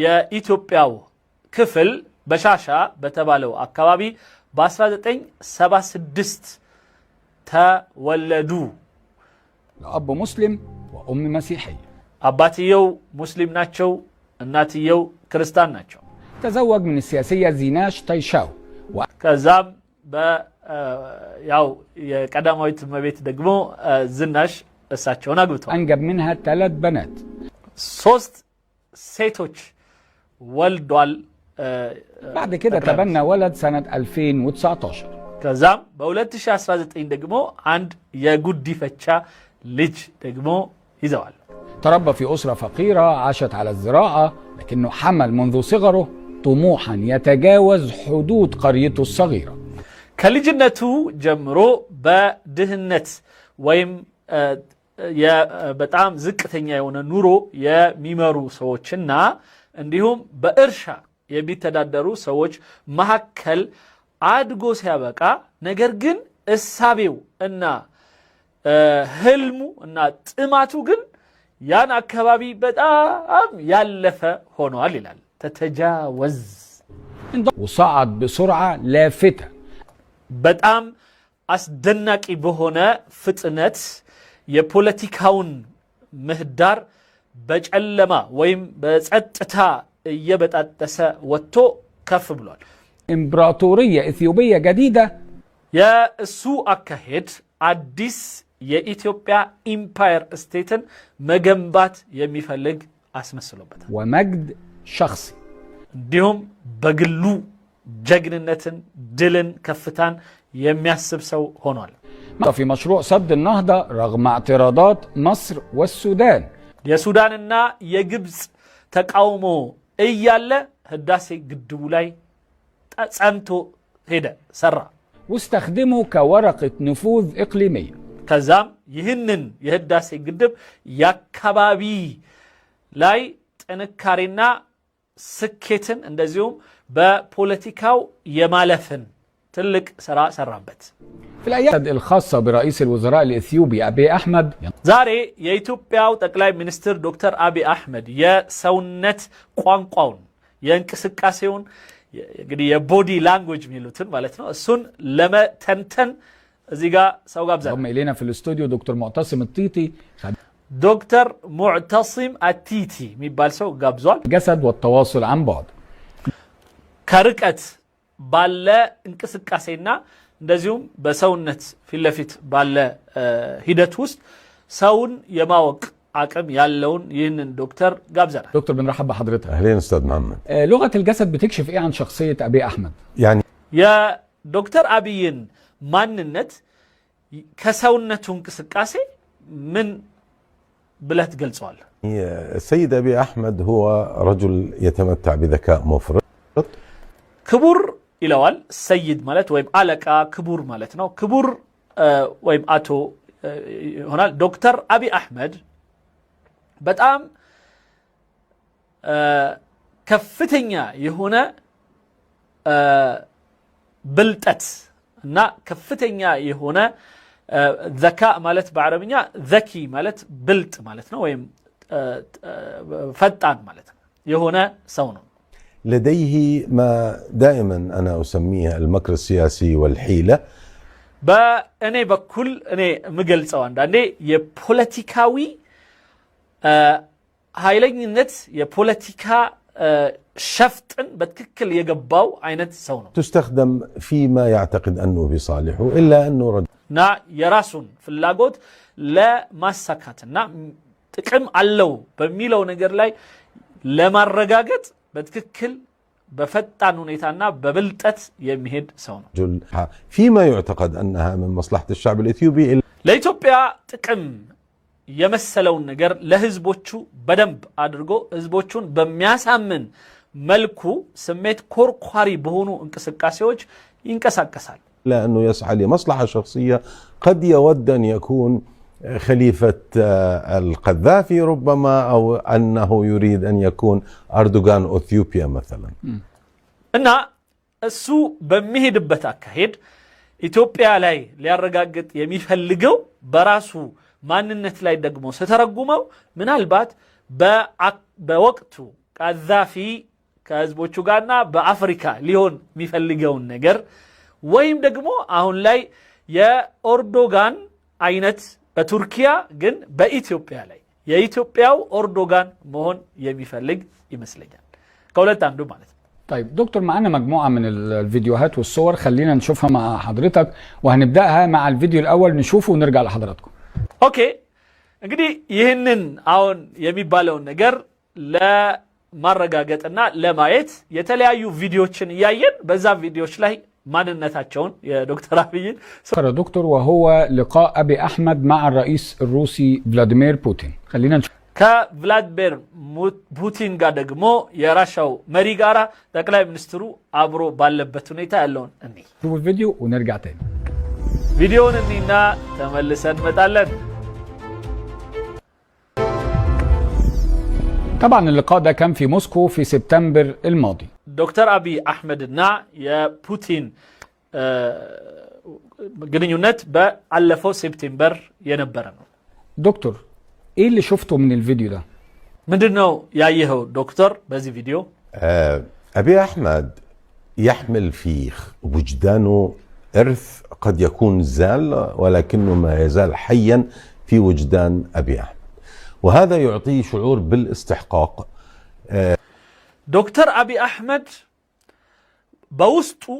የኢትዮጵያው ክፍል በሻሻ በተባለው አካባቢ በ1976 ተወለዱ። أب مسلم وأم مسيحية. አባትየው ሙስሊም ናቸው፣ እናትየው ክርስቲያን ናቸው። تزوج من السياسية زيناش تايشاو. ከዛም ያው የቀዳማዊት እመቤት ደግሞ ዝናሽ እሳቸውን አግብተዋል። أنجب منها 3 بنات. 3 ሴቶች ወልዷል። بعد كده تبنى ولد سنة 2019. ከዛም በ2019 ደግሞ አንድ የጉዲፈቻ ልጅ ደግሞ ይዘዋል። تربى في أسرة فقيرة عاشت على الزراعة، لكنه حمل منذ صغره طموحا يتجاوز حدود قريته الصغيرة. ከልጅነቱ ጀምሮ በድህነት ወይም በጣም ዝቅተኛ የሆነ ኑሮ የሚመሩ ሰዎችና እንዲሁም በእርሻ የሚተዳደሩ ሰዎች መካከል አድጎ ሲያበቃ ነገር ግን እሳቤው እና ህልሙ እና ጥማቱ ግን ያን አካባቢ በጣም ያለፈ ሆኗል ይላል። ተተጃወዝ وصعد بسرعة لافتة. በጣም አስደናቂ በሆነ ፍጥነት የፖለቲካውን ምህዳር በጨለማ ወይም በጸጥታ እየበጣጠሰ ወጥቶ ከፍ ብሏል። إمبراطورية إثيوبية جديدة. የእሱ አካሄድ አዲስ የኢትዮጵያ ኢምፓየር ስቴትን መገንባት የሚፈልግ አስመስሎበታል። ومجد شخصي. እንዲሁም በግሉ ጀግንነትን፣ ድልን፣ ከፍታን የሚያስብ ሰው ሆኗል። في مشروع سد النهضة رغم اعتراضات مصر والسودان. የሱዳንና የግብፅ ተቃውሞ እያለ ህዳሴ ግድቡ ላይ ጸንቶ ሄደ፣ ሰራ። واستخدمه كورقة نفوذ إقليمية. ከዛም ይህንን የህዳሴ ግድብ የአካባቢ ላይ ጥንካሬና ስኬትን እንደዚሁም በፖለቲካው የማለፍን ትልቅ ስራ ሰራበት። في الأيام الخاصة برئيس الوزراء الإثيوبي أبي أحمد. ዛሬ የኢትዮጵያው ጠቅላይ ሚኒስትር ዶክተር አብይ አህመድ የሰውነት ቋንቋውን የእንቅስቃሴውን እንግዲህ የቦዲ ላንጉዌጅ የሚሉትን ማለት ነው እሱን ለመተንተን እዚህ ጋር ሰው ጋብዛል። هم إلينا في الاستوديو دكتور معتصم الطيطي ዶክተር ሙዕተሲም አቲቲ የሚባል ሰው ጋብዟል። جسد والتواصل عن بعد. ከርቀት ባለ እንቅስቃሴና እንደዚሁም በሰውነት ፊት ለፊት ባለ ሂደት ውስጥ ሰውን የማወቅ አቅም ያለውን ይህንን ዶክተር ጋብዘናል። دكتور بنرحب بحضرتك. اهلين استاذ محمد. لغة الجسد بتكشف ايه عن شخصية أبي أحمد؟ يعني የዶክተር አብይን ማንነት ከሰውነቱ እንቅስቃሴ ምን ብለህ ትገልጸዋለህ? السيد أبي أحمد هو رجل يتمتع بذكاء مفرط. ክቡር ይለዋል። ሰይድ ማለት ወይም አለቃ ክቡር ማለት ነው። ክቡር ወይም አቶ ይሆናል። ዶክተር አብይ አህመድ በጣም ከፍተኛ የሆነ ብልጠት እና ከፍተኛ የሆነ ዘካ ማለት በአረብኛ ዘኪ ማለት ብልጥ ማለት ነው ወይም ፈጣን ማለት ነው የሆነ ሰው ነው። لديه ما دائما أنا أسميه المكر السياسي والحيلة. በእኔ በኩል እኔ ምገልጸው አንዳንዴ የፖለቲካዊ ኃይለኝነት የፖለቲካ ሸፍጥን በትክክል የገባው አይነት ሰው ነው። تستخدم فيما يعتقد أنه بصالحه إلا أنه እና የራሱን ፍላጎት ለማሳካትና ጥቅም አለው በሚለው ነገር ላይ ለማረጋገጥ በትክክል በፈጣን ሁኔታና በብልጠት የሚሄድ ሰው ነው። فيما يعتقد أنها من مصلحة الشعب الإثيوبي. ለኢትዮጵያ ጥቅም የመሰለውን ነገር ለህዝቦቹ በደንብ አድርጎ ህዝቦቹን በሚያሳምን መልኩ ስሜት ኮርኳሪ በሆኑ እንቅስቃሴዎች ይንቀሳቀሳል። لأنه يسعى لمصلحة شخصية. قد يود أن يكون خليفة القذافي ربما، أو أنه يريد أن يكون أردوغان أثيوبيا مثلا. እና እሱ በሚሄድበት አካሄድ ኢትዮጵያ ላይ ሊያረጋግጥ የሚፈልገው በራሱ ማንነት ላይ ደግሞ ስተረጉመው ምናልባት በወቅቱ ቃዛፊ ከህዝቦቹ ጋርና በአፍሪካ ሊሆን የሚፈልገውን ነገር ወይም ደግሞ አሁን ላይ የኦርዶጋን አይነት በቱርኪያ ግን በኢትዮጵያ ላይ የኢትዮጵያው ኦርዶጋን መሆን የሚፈልግ ይመስለኛል ከሁለት አንዱ ማለት ነው طيب دكتور معانا مجموعة من الفيديوهات والصور خلينا نشوفها مع حضرتك وهنبدأها مع الفيديو الأول نشوفه ونرجع لحضراتكم ኦኬ እንግዲህ ይህንን አሁን የሚባለውን ነገር ለማረጋገጥና ለማየት የተለያዩ ቪዲዮዎችን እያየን በዛ ቪዲዮዎች ላይ ማንነታቸውን የዶክተር አብይን دكتور وهو لقاء أبي أحمد مع الرئيس الروسي فلاديمير بوتين خلينا نشوف ከቭላድሚር ፑቲን ጋር ደግሞ የራሻው መሪ ጋራ ጠቅላይ ሚኒስትሩ አብሮ ባለበት ሁኔታ ያለውን እኔ شوف الفيديو ونرجع تاني ቪዲዮውን እኒና ተመልሰን መጣለን طبعا اللقاء ده كان في موسكو في سبتمبر الماضي دكتور أبي أحمد نا يا بوتين ግንኙነት በአለፈው ሴፕቴምበር የነበረ ነው دكتور ايه اللي شفته من الفيديو ده ምንድነው ያየኸው دكتور በዚህ ቪዲዮ أبي أحمد يحمل في وجدانه إرث قد يكون زال ولكنه ما يزال حيا في وجدان أبي أحمد وهذا يعطيه شعور بالاستحقاق دكتور أبي أحمد بوسطو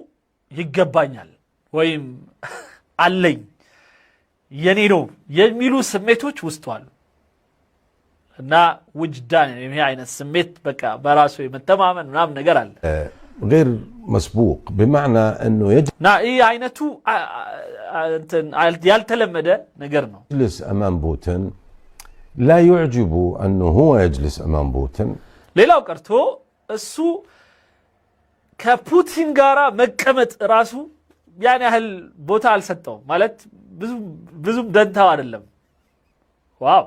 يقبانيال ويم علي ينينو يميلو سميتوش وستوال نا وجدان يعني هي عين السميت بكا براسو من تماما نام نقرال غير مسبوق بمعنى أنه يجب نا إيه عينتو يالتلمده نقرنو يجلس أمام بوتين لا يعجب أنه هو يجلس أمام بوتين ሌላው ቀርቶ እሱ ከፑቲን ጋራ መቀመጥ ራሱ ያን ያህል ቦታ አልሰጠው ማለት ብዙም ደንታው አይደለም ዋው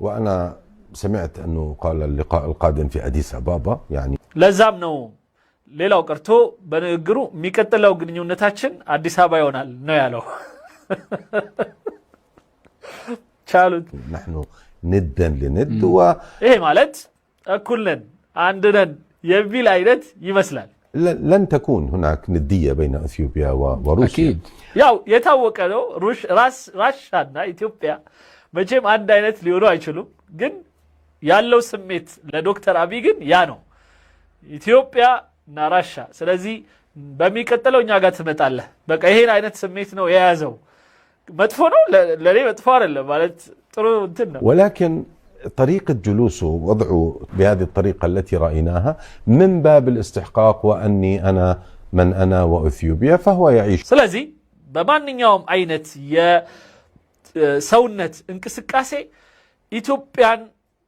وأنا سمعت أنه قال اللقاء القادم في أديس أبابا يعني ለዛም ነው ሌላው ቀርቶ በንግግሩ የሚቀጥለው ግንኙነታችን አዲስ አበባ ይሆናል ነው ያለው ቻሉት نحن ندا لند ይሄ ማለት እኩልነን አንድነን የሚል አይነት ይመስላል لن تكون هناك ندية بين اثيوبيا وروسيا اكيد ያው የታወቀ ነው ራሻና ኢትዮጵያ መቼም አንድ አይነት ሊሆኑ አይችሉም ግን ያለው ስሜት ለዶክተር አብይ ግን ያ ነው ኢትዮጵያ እና ራሻ ስለዚህ በሚቀጥለው እኛ ጋር ትመጣለህ በቃ ይሄን አይነት ስሜት ነው የያዘው መጥፎ ነው ለኔ መጥፎ አይደለም ማለት ጥሩ እንትን ነው ولكن طريقة جلوسه وضعه بهذه الطريقة التي رأيناها من باب الاستحقاق وأني أنا من أنا وأثيوبيا فهو يعيش ስለዚህ በማንኛውም አይነት የሰውነት እንቅስቃሴ ኢትዮጵያን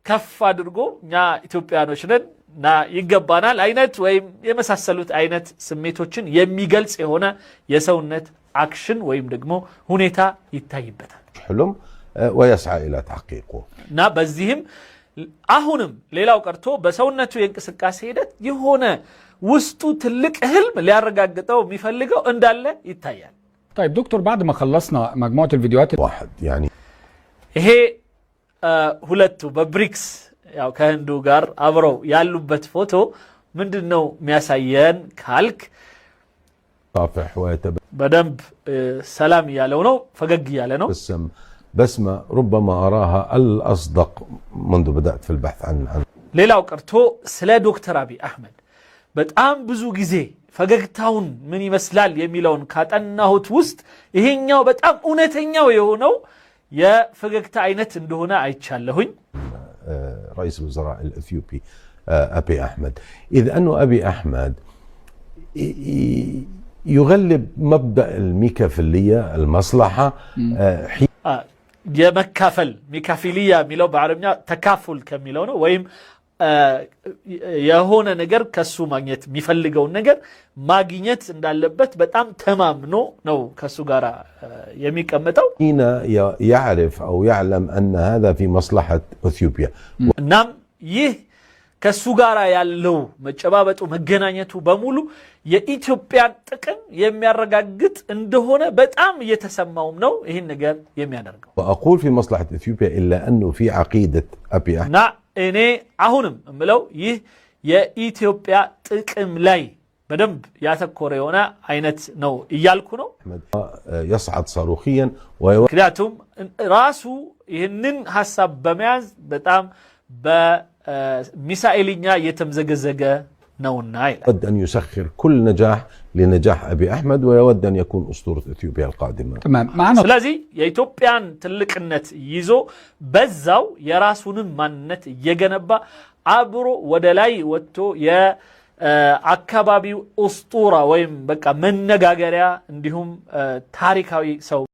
ከፍ አድርጎ እኛ ኢትዮጵያኖች ነን ና ይገባናል አይነት ወይም የመሳሰሉት አይነት ስሜቶችን የሚገልጽ የሆነ የሰውነት አክሽን ወይም ደግሞ ሁኔታ ይታይበታል حلم ويسعى إلى تحقيقه ና በዚህም አሁንም ሌላው ቀርቶ በሰውነቱ የእንቅስቃሴ ሂደት የሆነ ውስጡ ትልቅ ህልም ሊያረጋግጠው የሚፈልገው እንዳለ ይታያል طيب دكتور بعد ما خلصنا مجموعة الفيديوهات واحد يعني ይሄ ሁለቱ በብሪክስ ያው ከህንዱ ጋር አብረው ያሉበት ፎቶ ምንድነው የሚያሳየን ካልክ صافح በደንብ ሰላም ያለው ነው ፈገግ ያለ ነው بسمة ربما أراها الأصدق منذ بدأت في البحث عن ሌላው ቀርቶ ስለ ዶክተር አብይ አህመድ በጣም ብዙ ጊዜ ፈገግታውን ምን ይመስላል የሚለውን ካጠናሁት ውስጥ ይሄኛው በጣም እውነተኛው የሆነው የፈገግታ አይነት እንደሆነ አይቻለሁኝ رئيس الوزراء الأثيوبي أبي أحمد إذ أنه أبي أحمد يغلب مبدأ الميكافيلية المصلحة የመካፈል ሚካፊሊያ የሚለው በአረብኛ ተካፉል ከሚለው ነው ወይም የሆነ ነገር ከሱ ማግኘት የሚፈልገውን ነገር ማግኘት እንዳለበት በጣም ተማምኖ ነው ከሱ ጋር የሚቀመጠው حين يعرف أو يعلم أن هذا في مصلحة أثيوبيا እናም ይህ ከሱ ጋር ያለው መጨባበጡ መገናኘቱ በሙሉ የኢትዮጵያን ጥቅም የሚያረጋግጥ እንደሆነ በጣም እየተሰማውም ነው ይሄን ነገር የሚያደርገው وأقول في مصلحة إثيوبيا إلا أنه في عقيدة أبي أحمد نا إني أهونم أملو يه የኢትዮጵያ ጥቅም ላይ በደንብ ያተኮረ የሆነ አይነት ነው እያልኩ ነው يصعد صاروخيا ምክንያቱም ራሱ ይህንን ሐሳብ በመያዝ በጣም በሚሳኤልኛ የተምዘገዘገ ነውና يود أن يسخر كل نجاح لنجاح أبي أحمد ويود أن يكون أسطورة إثيوبيا القادمة تمام معنا ስለዚህ የኢትዮጵያን ትልቅነት ይዞ በዛው የራሱንም ማንነት እየገነባ አብሮ ወደ ላይ ወጥቶ የአካባቢው ኡስጡራ ወይም በቃ መነጋገሪያ እንዲሁም ታሪካዊ ሰው